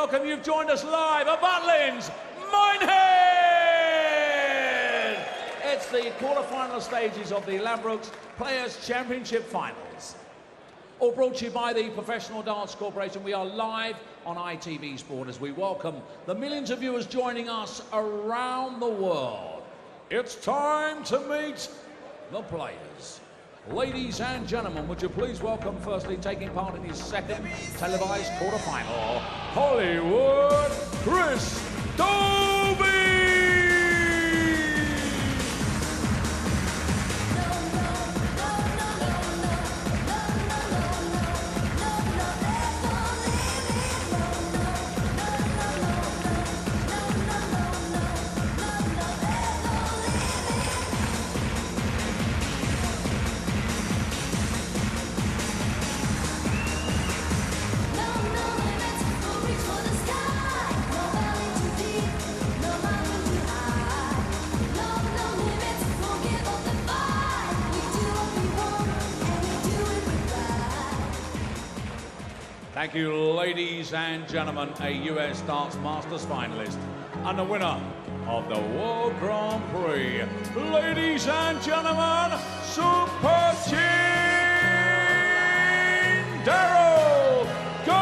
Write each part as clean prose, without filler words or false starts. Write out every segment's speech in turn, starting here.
welcome. You've joined us live at Butlins, Minehead! It's the quarter-final stages of the Ladbrokes Players' Championship Finals. All brought to you by the Professional Darts Corporation. We are live on ITV Sport as we welcome the millions of viewers joining us around the world. It's time to meet the players. Ladies and gentlemen, would you please welcome, firstly, taking part in his second televised quarter-final, Hollywood Chris Dobey! Thank you, ladies and gentlemen, a US Darts Masters finalist and the winner of the World Grand Prix. Ladies and gentlemen, Super Team Daryl Gurney!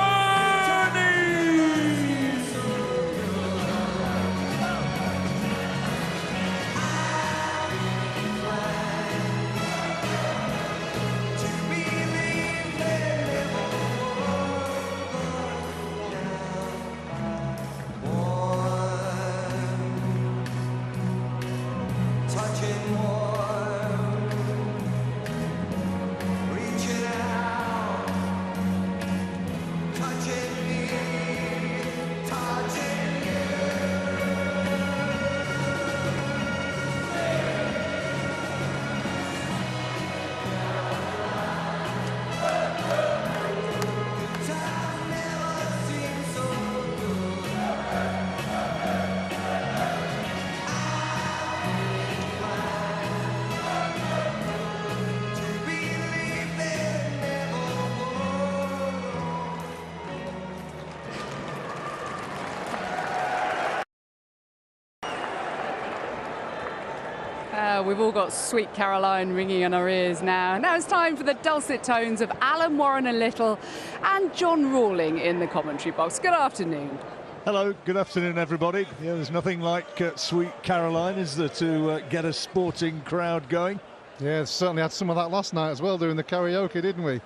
We've all got Sweet Caroline ringing in our ears now. Now it's time for the dulcet tones of Alan Warren and Little and John Rawling in the commentary box. Good afternoon. Hello, good afternoon, everybody. Yeah, there's nothing like Sweet Caroline, is there, to get a sporting crowd going? Yeah, certainly had some of that last night as well, doing the karaoke, didn't we?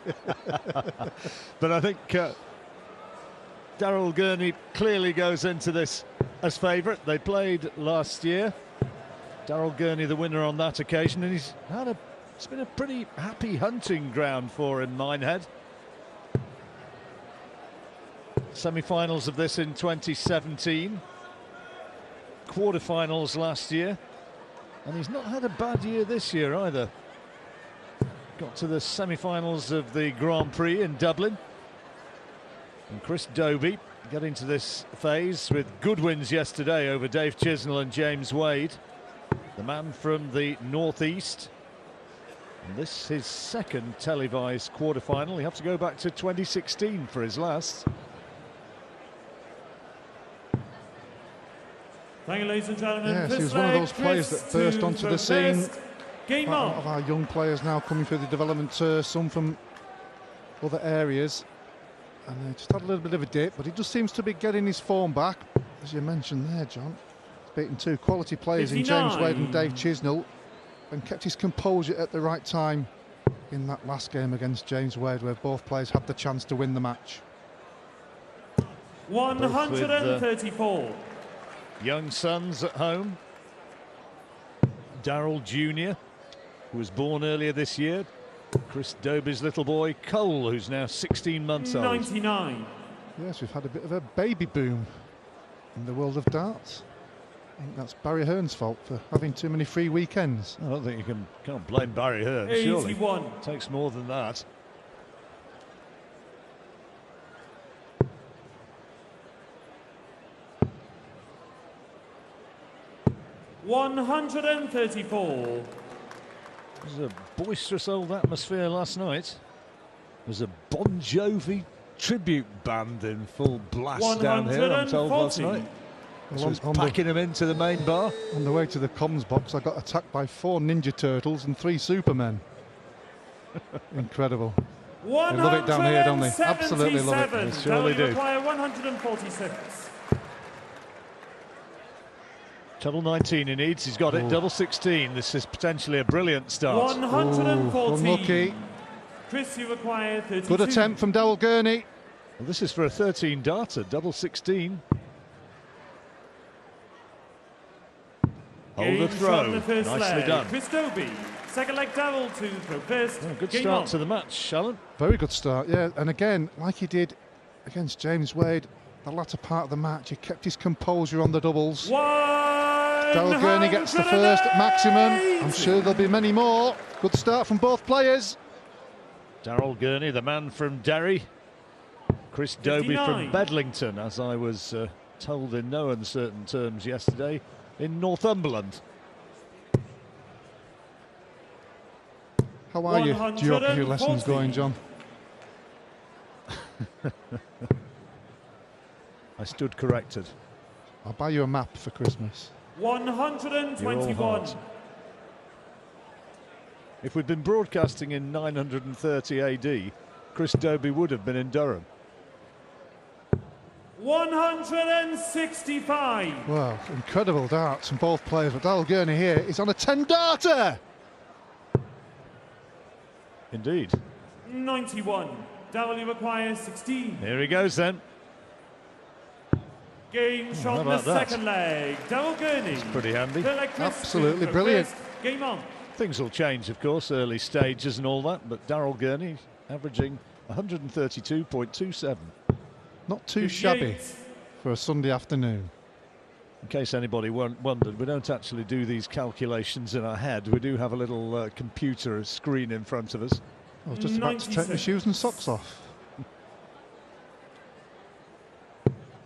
But I think Daryl Gurney clearly goes into this as favourite. They played last year. Daryl Gurney the winner on that occasion, and it's been a pretty happy hunting ground for him, Minehead. Semi-finals of this in 2017, quarter-finals last year, and he's not had a bad year this year either. Got to the semi-finals of the Grand Prix in Dublin, and Chris Dobey getting to this phase with good wins yesterday over Dave Chisnell and James Wade. The man from the northeast, and this his second televised quarter-final. You have to go back to 2016 for his last. Thank you, ladies and gentlemen. Yes, he was one of those players that burst onto the scene. Quite a lot of our young players now coming through the development tour, some from other areas, and they just had a little bit of a dip, but he just seems to be getting his form back, as you mentioned there, John. Beaten two quality players 59. In James Wade and Dave Chisnell, and kept his composure at the right time in that last game against James Wade, where both players had the chance to win the match. 134. Young sons at home. Daryl Jr., who was born earlier this year. Chris Dobey's little boy, Cole, who's now 16 months old. 99. Yes, we've had a bit of a baby boom in the world of darts. I think that's Barry Hearn's fault for having too many free weekends. I don't think you can't blame Barry Hearn, 81. surely. It takes more than that. 134. It was a boisterous old atmosphere last night. It was a Bon Jovi tribute band in full blast down here, I'm told, last night. Well, was packing them into the main bar. On the way to the comms box, I got attacked by 4 Ninja Turtles and 3 Supermen. Incredible. They love it down here, don't they? Absolutely love it. They surely do. 146. Treble 19 he needs, he's got it, double 16. This is potentially a brilliant start. 114. Unlucky. Chris, you require 32. Good attempt from Daryl Gurney. Well, this is for a 13 darter, double 16. Hold the throw, nicely done. Chris Dobey, second leg Daryl to throw first. Oh, good start to the match, Alan. Very good start, yeah. And again, like he did against James Wade, the latter part of the match, he kept his composure on the doubles. Daryl Gurney gets the first maximum. I'm sure there'll be many more. Good start from both players. Daryl Gurney, the man from Derry. Chris Dobey from Bedlington, as I was told in no uncertain terms yesterday, in Northumberland. How are your geography lessons going, John? I stood corrected. I'll buy you a map for Christmas. 121. If we'd been broadcasting in 930 AD, Chris Dobey would have been in Durham. 165. Well, incredible darts from both players, but Daryl Gurney here is on a 10-darter. Indeed. 91. Daryl requires 16. Here he goes then. Game shot in the second leg. Daryl Gurney. It's pretty handy. Absolutely brilliant. Game on. Things will change, of course, early stages and all that, but Daryl Gurney averaging 132.27. Not too shabby for a Sunday afternoon. In case anybody wondered, we don't actually do these calculations in our head. We do have a little computer screen in front of us. I was just about to take my shoes and socks off.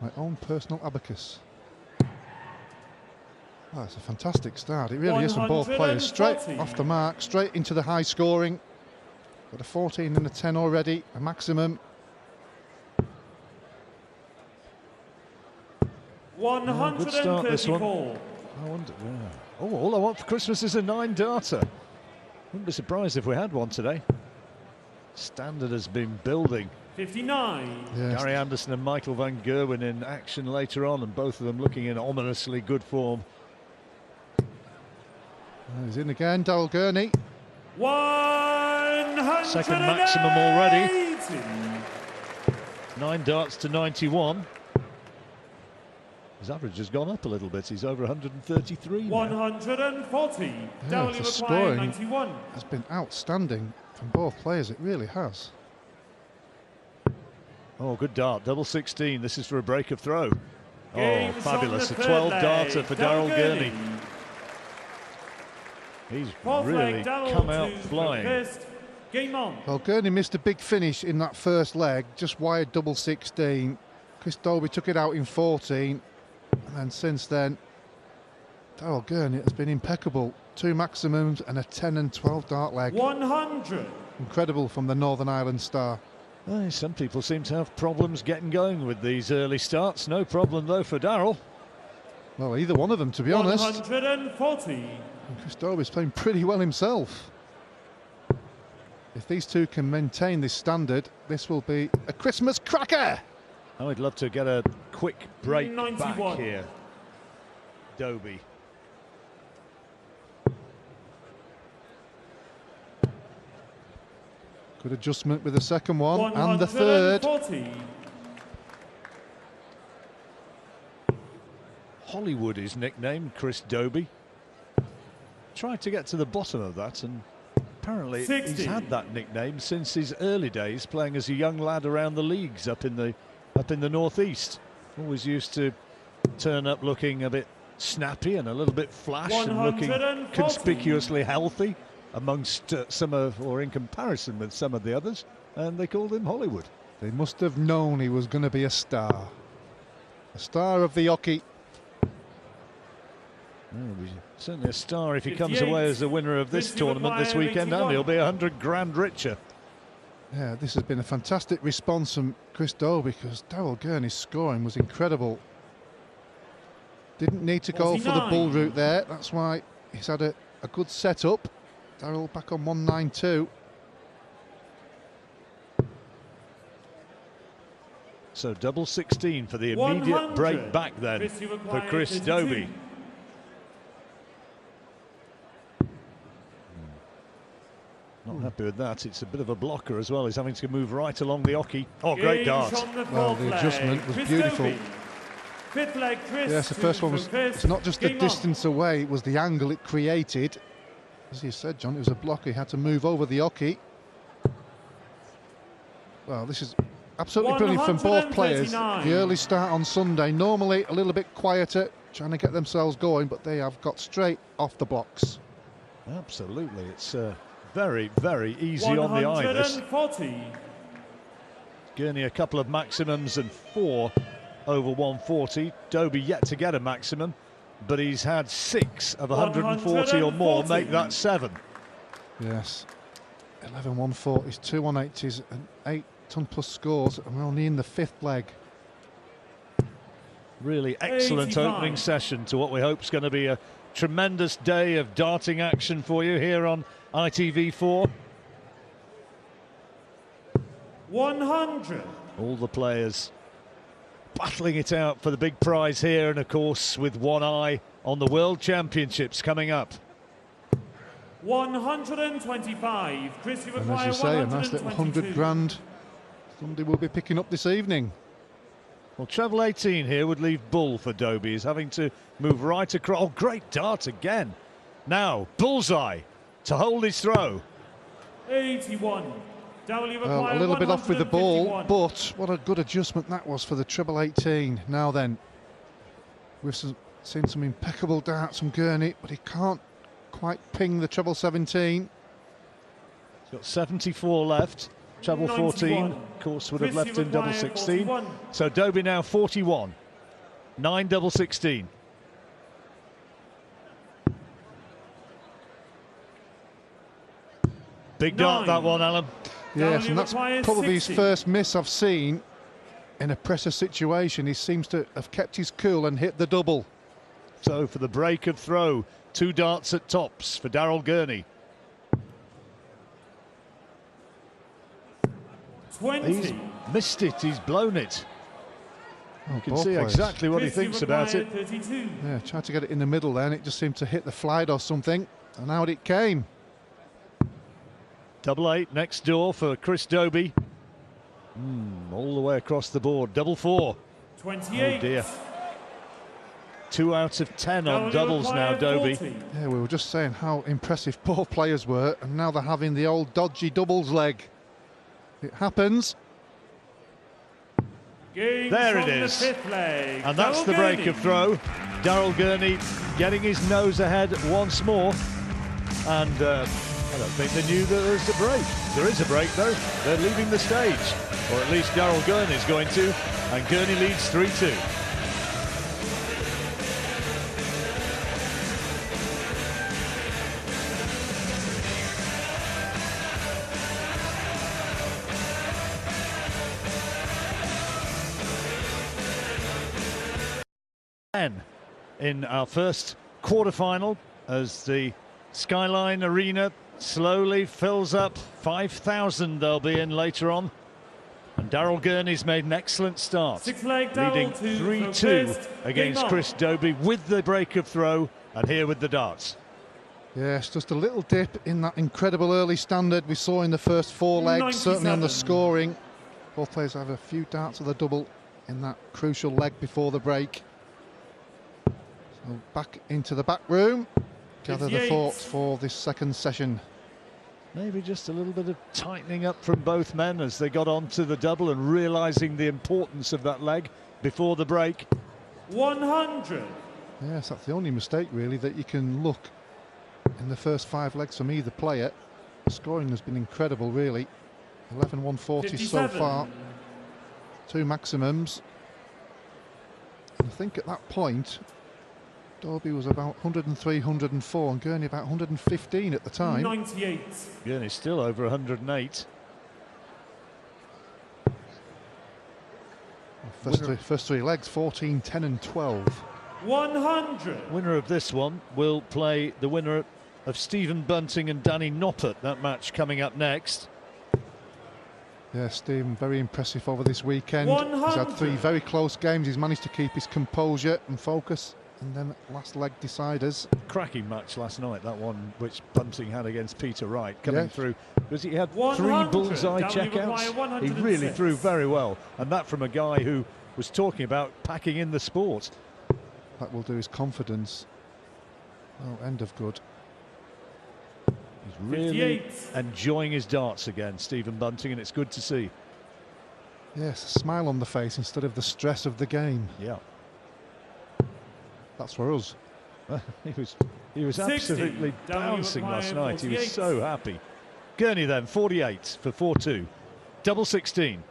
My own personal abacus. Oh, it's a fantastic start. It really is from both players. Straight off the mark, straight into the high scoring. Got a 14 and a 10 already, a maximum. 134. Good start, this one. I wonder, oh, all I want for Christmas is a 9-darter. Wouldn't be surprised if we had one today. Standard has been building. 59. Yes. Gary Anderson and Michael van Gerwen in action later on, and both of them looking in ominously good form. He's in again, Daryl Gurney. 100. Second maximum already. 9 darts to 91. His average has gone up a little bit. He's over 133 now. 140. Yeah, the scoring 91. has been outstanding from both players. It really has. Oh, good dart. Double 16. This is for a break of throw. Game Oh, fabulous. A shot in the 12 third darter leg. for Daryl Gurney. He's really come out flying. First. Game on. Well, Gurney missed a big finish in that first leg, just wired double 16. Chris Dobey took it out in 14. And then since then, Daryl Gurney has been impeccable. 2 maximums and a 10 and 12 dart leg. 100. Incredible from the Northern Ireland star. Some people seem to have problems getting going with these early starts. No problem, though, for Daryl. Well, either one of them, to be honest. 140. And Chris Dobey's playing pretty well himself. If these two can maintain this standard, this will be a Christmas cracker. Oh, I'd love to get a quick break 91. back here. Dobey. Good adjustment with the second one and the third. 140. Hollywood is nicknamed Chris Dobey. Tried to get to the bottom of that, and apparently 60. he's had that nickname since his early days playing as a young lad around the leagues up in the northeast. Always used to turn up looking a bit snappy and a little bit flash and looking 140. conspicuously healthy amongst or in comparison with some of the others, and they called him Hollywood. They must have known he was going to be a star of the hockey. Certainly a star if he comes 58. away as the winner of this tournament this weekend, and he'll be 100 grand richer. Yeah, this has been a fantastic response from Chris Dobey, because Daryl Gurney's scoring was incredible. Didn't need to go for the bull route there. That's why he's had a good setup. Daryl back on 192. So double 16 for the immediate break back then for Chris Dobey. Not happy with that. It's a bit of a blocker as well. He's having to move right along the oche. Oh, great dart. Well, the adjustment was beautiful. Yes, the first one was, it's not just the distance away, it was the angle it created. As you said, John, it was a blocker. He had to move over the oche. Well, this is absolutely brilliant from both players. The early start on Sunday, normally a little bit quieter, trying to get themselves going, but they have got straight off the blocks. Absolutely, it's very, very easy on the eye, this. Gurney a couple of maximums and 4 over 140. Dobey yet to get a maximum, but he's had 6 of 140 or more, make that 7. Yes, 11 140s, 2 180s and 8 ton-plus scores, and we're only in the 5th leg. Really excellent 85. opening session to what we hope is going to be a tremendous day of darting action for you here on ITV4. 100. All the players battling it out for the big prize here, and of course with one eye on the World Championships coming up. 125. Chris, you And require as you say, a nice little 122. 100 grand somebody will be picking up this evening. Well, treble 18 here would leave bull for Dobey. He's having to move right across. Oh, great dart again. Now, bullseye to hold his throw. 81. W Well, a little bit off with the ball, but what a good adjustment that was for the treble 18. Now then, we've seen some impeccable darts from Gurney, but he can't quite ping the treble 17. He's got 74 left. Treble 14, of course, would have left in double 16. 41. So Dobey now 41. 9 double 16. Big dart, that one, Alan. Yes, W and that's requires probably 60. his first miss I've seen in a pressure situation. He seems to have kept his cool and hit the double. So for the break of throw, 2 darts at tops for Daryl Gurney. 20. He's missed it, he's blown it. Oh, You can both see players. exactly what he Chris, you thinks about it. require 32. Yeah, tried to get it in the middle there, and it just seemed to hit the flight or something, and out it came. Double 8 next door for Chris Dobey. All the way across the board. Double 4. 28. Oh dear. 2 out of 10 on W doubles now, require Dobey. 40. Yeah, we were just saying how impressive both players were, and now they're having the old dodgy doubles leg. It happens. Games There it on the is. 5th leg. And that's Daryl the break Gurney. of throw. Daryl Gurney getting his nose ahead once more. And I don't think they knew that there was a break. There is a break though. They're leaving the stage. Or at least Daryl Gurney's going to. And Gurney leads 3-2. In our first quarter-final, as the Skyline Arena slowly fills up. 5,000 they'll be in later on. And Daryl Gurney's made an excellent start, 6 leg leading Daryl to 3-2 first. against Game on. Chris Dobey with the break of throw, and here with the darts. Yes, just a little dip in that incredible early standard we saw in the first 4 legs, certainly on the 97. scoring. Both players have a few darts of the double in that crucial leg before the break. So back into the back room, gather the 58. thoughts for this second session. Maybe just a little bit of tightening up from both men as they got onto the double and realising the importance of that leg before the break. 100. Yes, that's the only mistake really that you can look in the first 5 legs from either player. The scoring has been incredible really. 11 140 so 57. far, 2 maximums. And I think at that point Dobey was about 103, 104 and Gurney about 115 at the time. 98. Gurney's still over 108. First three legs, 14, 10 and 12. 100. Winner of this one will play the winner of Stephen Bunting and Danny Noppert. That match coming up next. Yeah, Stephen, very impressive over this weekend. 100. He's had 3 very close games. He's managed to keep his composure and focus. And then last leg deciders. Cracking match last night, that one which Bunting had against Peter Wright coming through. Because he had 3 100. bullseye Downey checkouts. He 106. really threw very well. And that from a guy who was talking about packing in the sport. That will do his confidence. Oh, end of good. He's really 58. enjoying his darts again, Stephen Bunting, and it's good to see. Yes, a smile on the face instead of the stress of the game. Yeah. That's for us. He was 60. absolutely Downey bouncing last McGuire, night. He was 48. so happy. Gurney then, 48 for 4-2. Double 16.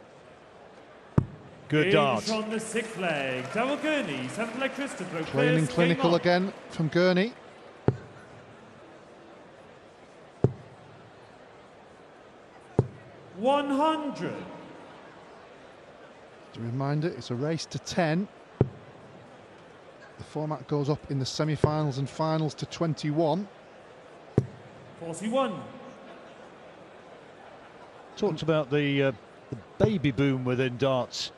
Good dart. On the 6th leg. Double Gurney. 7th leg twist to throw Clean and clinical again from Gurney. $100. To remind it, it's a race to 10. The format goes up in the semi-finals and finals to 21. 41. Talked about the baby boom within darts.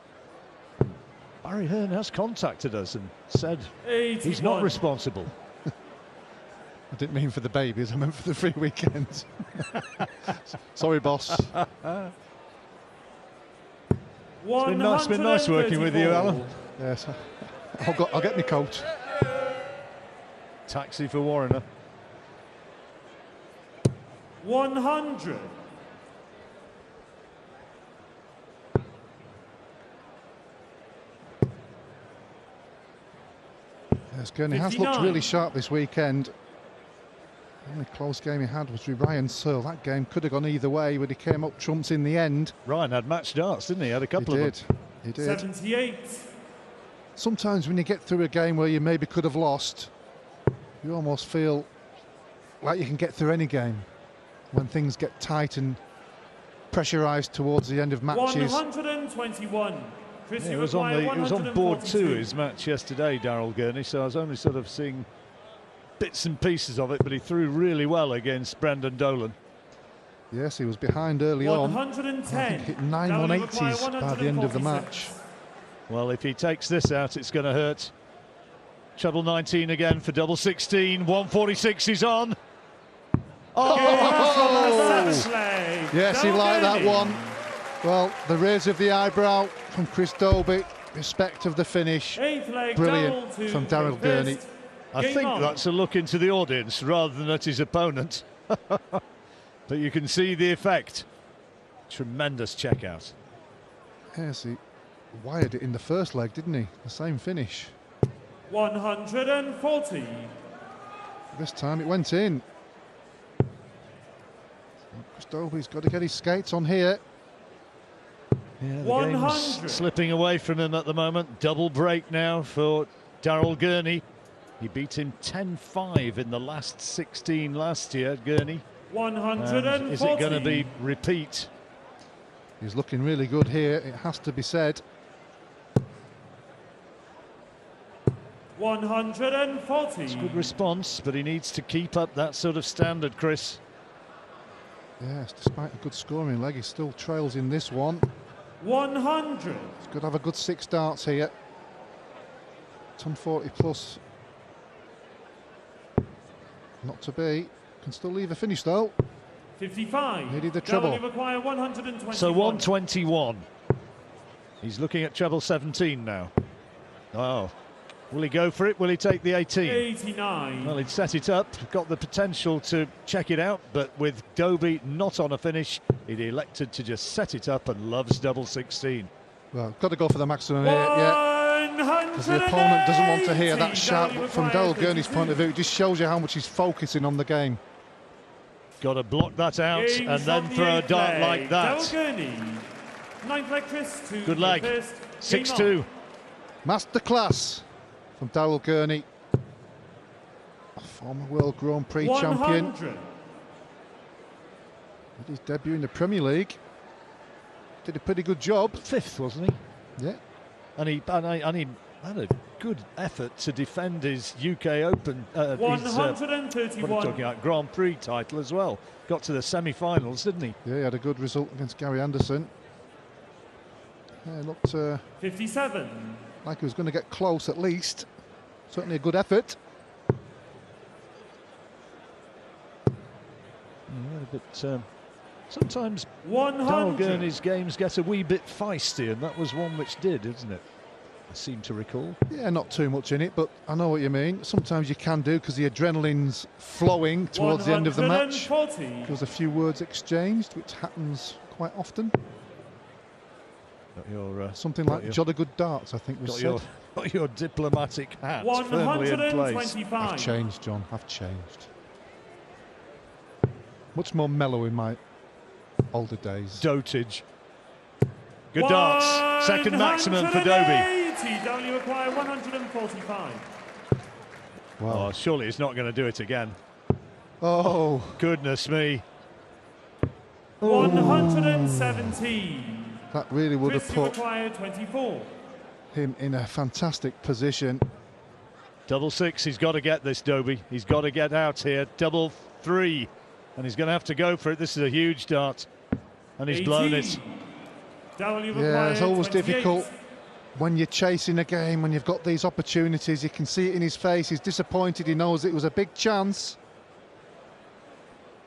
Barry Hearn has contacted us and said 81. he's not responsible. I didn't mean for the babies, I meant for the free weekends. Sorry, boss. It's been nice working with you, Alan. Yes, I'll get my coat. Taxi for Warrener. 100. Yes, Gurney has looked 59. really sharp this weekend. The only close game he had was with Ryan Searle. That game could have gone either way, but he came up trumps in the end. Ryan had match darts, didn't he? Had a couple He of did. them. He did. 78. Sometimes when you get through a game where you maybe could have lost, you almost feel like you can get through any game. When things get tight and pressurised towards the end of matches. 121. Yeah, it was on board too, his match yesterday, Daryl Gurney, so I was only sort of seeing bits and pieces of it, but he threw really well against Brendan Dolan. Yes, he was behind early on. 110. I think hit 9 180s by the end of the match. Well, if he takes this out, it's going to hurt. Treble 19 again for double 16. 146 is on. Oh! Yes, he liked that one. Well, the raise of the eyebrow from Chris Dobey. Respect of the finish. Brilliant from Daryl Gurney. I think that's a look into the audience rather than at his opponent. But you can see the effect. Tremendous checkout. Yes, he wired it in the first leg, didn't he? The same finish. 140. This time it went in. Chris Dobey's got to get his skates on here. Yeah, the 100. game's slipping away from him at the moment. Double break now for Daryl Gurney. He beat him 10-5 in the last 16 last year, Gurney. 140. And is it going to be repeat? He's looking really good here, it has to be said. 140. It's a good response, but he needs to keep up that sort of standard, Chris. Yes, despite a good scoring leg, he still trails in this one. 100. He's got to have a good 6 darts here. 140 plus. Not to be. Can still leave a finish though. 55. Needed the treble. Require 121. So 121. He's looking at treble 17 now. Oh, will he go for it? Will he take the 18? 89. Well, he'd set it up, got the potential to check it out, but with Dobey not on a finish, he'd elected to just set it up and loves double 16. Well, got to go for the maximum here, yeah. Because the opponent doesn't want to hear that shout. But from Daryl Gurney's point of view, it just shows you how much he's focusing on the game. Got to block that out and then throw a dart like that. Good leg. 6-2. Masterclass from Daryl Gurney, a former World Grand Prix champion. Did his debut in the Premier League. Did a pretty good job. 5th, wasn't he? Yeah. and he had a good effort to defend his UK Open, his, 131. what are you talking about, Grand Prix title as well. Got to the semi-finals, didn't he? Yeah, he had a good result against Gary Anderson. Yeah, it looked 57. like he was going to get close at least. Certainly a good effort. Yeah, but sometimes 100. Darryl Gurney's games get a wee bit feisty, and that was one which did, isn't it? I seem to recall. Yeah, not too much in it, but I know what you mean. Sometimes you can do because the adrenaline's flowing towards the end of the match. 140. There's a few words exchanged, which happens quite often. Got your, Something like jolly good darts, I think was said. got your diplomatic hat firmly in place. 125. I've changed, John. I've changed. Much more mellow in my older days. Dotage. Good darts. Second maximum for Dobey. 180. W acquire 145. Wow. Oh, surely he's not going to do it again. Oh, Goodness me. 117. that really would have put 24. him in a fantastic position. Double six, he's got to get this, Dobey. He's got to get out here. Double three. And he's going to have to go for it. This is a huge dart. And he's 18. blown it. Yeah, it's always 28. difficult when you're chasing a game, when you've got these opportunities. You can see it in his face. He's disappointed. He knows it was a big chance.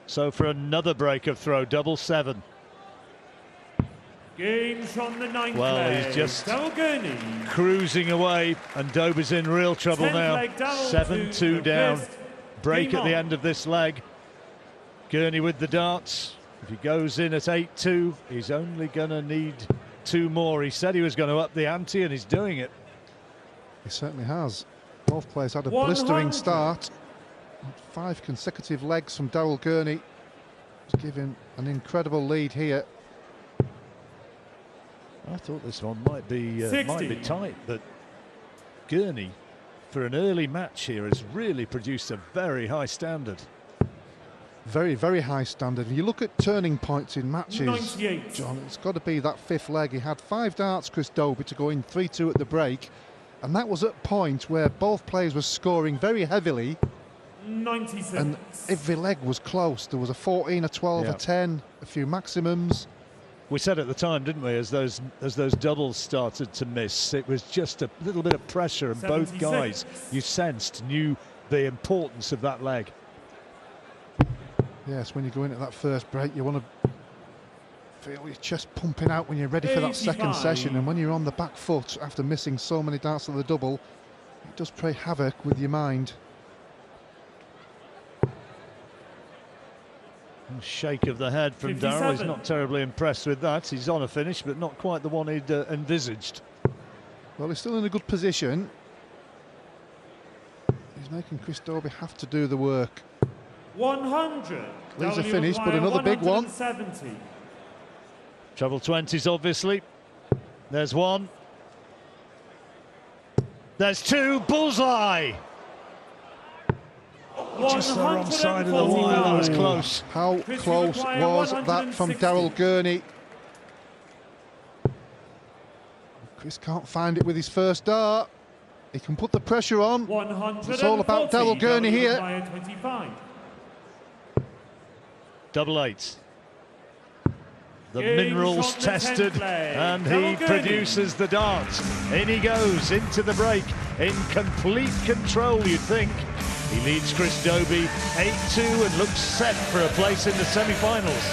So for another break of throw, double seven. Games on the ninth Well, leg. he's just Gurney. cruising away, and Dobey's in real trouble 10th now. leg, Darryl 7-2 to down. first. Break Game at the on. end of this leg. Gurney with the darts. If he goes in at 8-2, he's only going to need 2 more. He said he was going to up the ante, and he's doing it. He certainly has. Both players had a 100. blistering start. 5 consecutive legs from Darryl Gurney. He's given an incredible lead here. I thought this one might be 60. tight, but Gurney, for an early match here, has really produced a very high standard. Very, very high standard. When you look at turning points in matches, 98. John, it's got to be that 5th leg. He had 5 darts, Chris Dobey, to go in 3-2 at the break. And that was at a point where both players were scoring very heavily. 96. And every leg was close. There was a 14, a 12, Yeah. a 10, a few maximums. We said at the time, didn't we, as those doubles started to miss, it was just a little bit of pressure, and both 76. guys, you sensed, knew the importance of that leg. Yes, when you go into that first break, you want to feel your chest pumping out when you're ready for that second 85. session. And when you're on the back foot after missing so many darts of the double, it does play havoc with your mind. Shake of the head from Darryl. He's 57. not terribly impressed with that. He's on a finish, but not quite the one he'd envisaged. Well, he's still in a good position. He's making Chris Dobey have to do the work. 100. Leaves a W finish, but acquire another big one. 170. Treble 20s, obviously. There's one. There's 2. Bullseye! Just the wrong side of the wire. That was close. How Chris close Maguire, was that from 160. Darryl Gurney? Chris can't find it with his first dart. He can put the pressure on. 140. It's all about Darryl Gurney W here. acquire 25. Double 8. The Games minerals on the tested, 10th leg. and he Darryl Gurney. produces the dart. In he goes into the break in complete control, you'd think. He leads Chris Dobey 8-2 and looks set for a place in the semi-finals.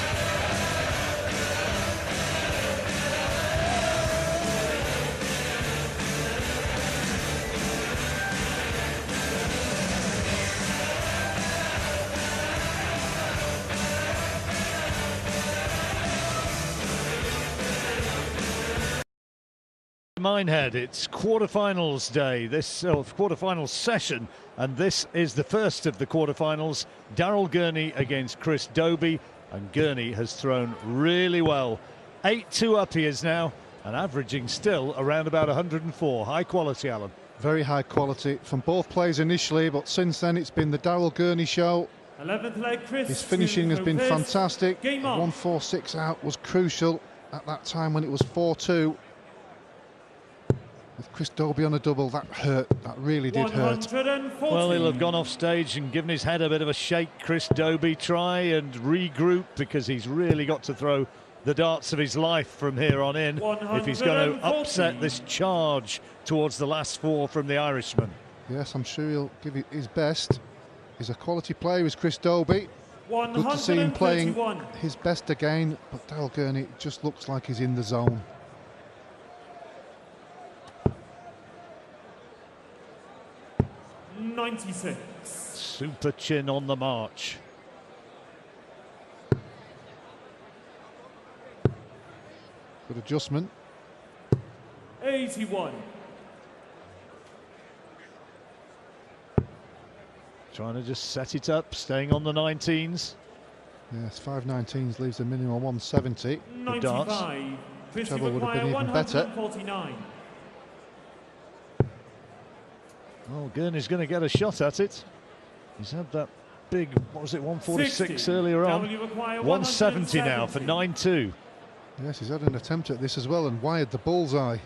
Minehead, it's quarterfinals day, this quarterfinals session, and this is the first of the quarterfinals. Darryl Gurney against Chris Dobey, and Gurney has thrown really well. 8-2 up he is now, and averaging still around about 104. High quality, Alan. Very high quality from both players initially, but since then it's been the Darryl Gurney show. 11th leg, Chris. His finishing has been fantastic. Game on. 1-4-6 out was crucial at that time when it was 4-2. With Chris Dobey on a double, that hurt. That really did hurt. 140. Well, he'll have gone off stage and given his head a bit of a shake. Chris Dobey, try and regroup, because he's really got to throw the darts of his life from here on in if he's going to upset this charge towards the last four from the Irishman. Yes, I'm sure he'll give it his best. He's a quality player, is Chris Dobey. Good to see him playing his best again, but Daryl Gurney just looks like he's in the zone. .96. Super chin on the march. Good adjustment. 81. Trying to just set it up, staying on the 19s. Yes, 519s leaves a minimum of 170. 95. Treble would have been even better. 149. Oh, Gurney's going to get a shot at it. He's had that big, what was it, 146 60. earlier on. 170 now for 9-2. Yes, he's had an attempt at this as well and wired the bullseye.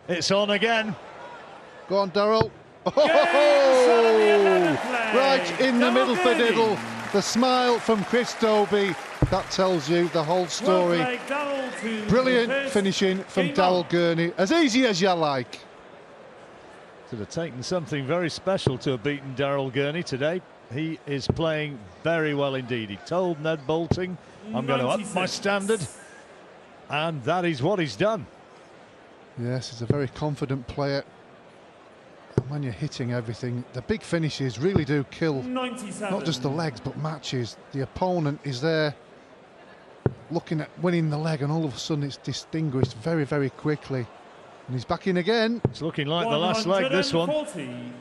It's on again. Go on, Daryl. Yes, right in the middle for Diddle. The smile from Chris Dobey. That tells you the whole story. Brilliant finishing from Daryl Gurney. As easy as you like. Could have taken something very special to have beaten Daryl Gurney today. He is playing very well indeed. He told Ned Bolting, I'm going to up my standard. And that is what he's done. Yes, he's a very confident player. And when you're hitting everything, the big finishes really do kill 97. not just the legs but matches. The opponent is there looking at winning the leg, and all of a sudden it's distinguished very, very quickly. And he's back in again. It's looking like the last leg, this one. 140.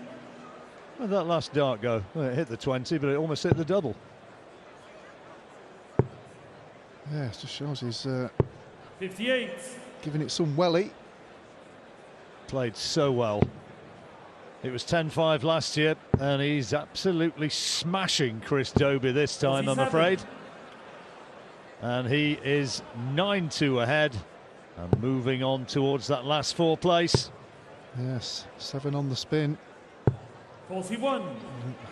Where'd that last dart go? Well, it hit the 20, but it almost hit the double. Yeah, it just shows he's 58. giving it some welly. Played so well. It was 10-5 last year, and he's absolutely smashing Chris Dobey this time, 47. I'm afraid. And he is 9-2 ahead and moving on towards that last four place. Yes, 7 on the spin. 41.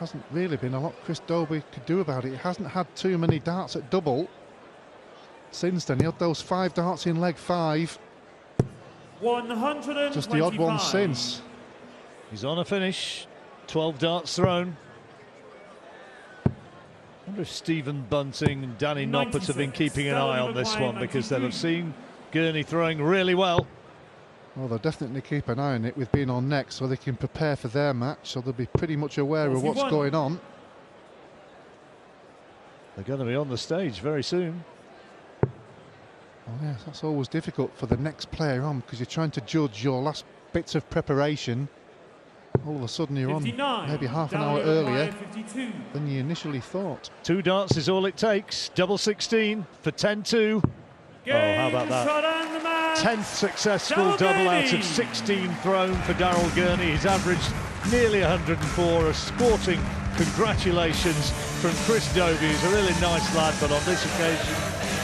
Hasn't really been a lot Chris Dobey could do about it. He hasn't had too many darts at double since then. He had those 5 darts in leg 5. 125. Just the odd one since. He's on a finish, 12 darts thrown. I wonder if Stephen Bunting and Danny Noppert have been keeping an eye on this one, because they'll have seen Gurney throwing really well. Well, they'll definitely keep an eye on it with being on next, so they can prepare for their match, so they'll be pretty much aware of what's going on. They're going to be on the stage very soon. Oh yes, that's always difficult for the next player on, because you're trying to judge your last bits of preparation. All of a sudden you're 59. on maybe half an hour earlier 52. than you initially thought. 2 darts is all it takes. Double 16 for 10-2. Oh, how about that? 10th successful double out of 16 thrown for Daryl Gurney. He's averaged nearly 104. A sporting congratulations from Chris Dobey, who's a really nice lad, but on this occasion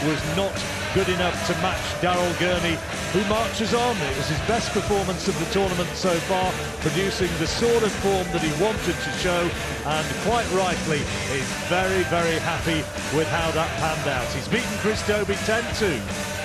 was not good enough to match Daryl Gurney, who marches on. It was his best performance of the tournament so far, producing the sort of form that he wanted to show, and quite rightly is very, very happy with how that panned out. He's beaten Chris Dobey 10-2.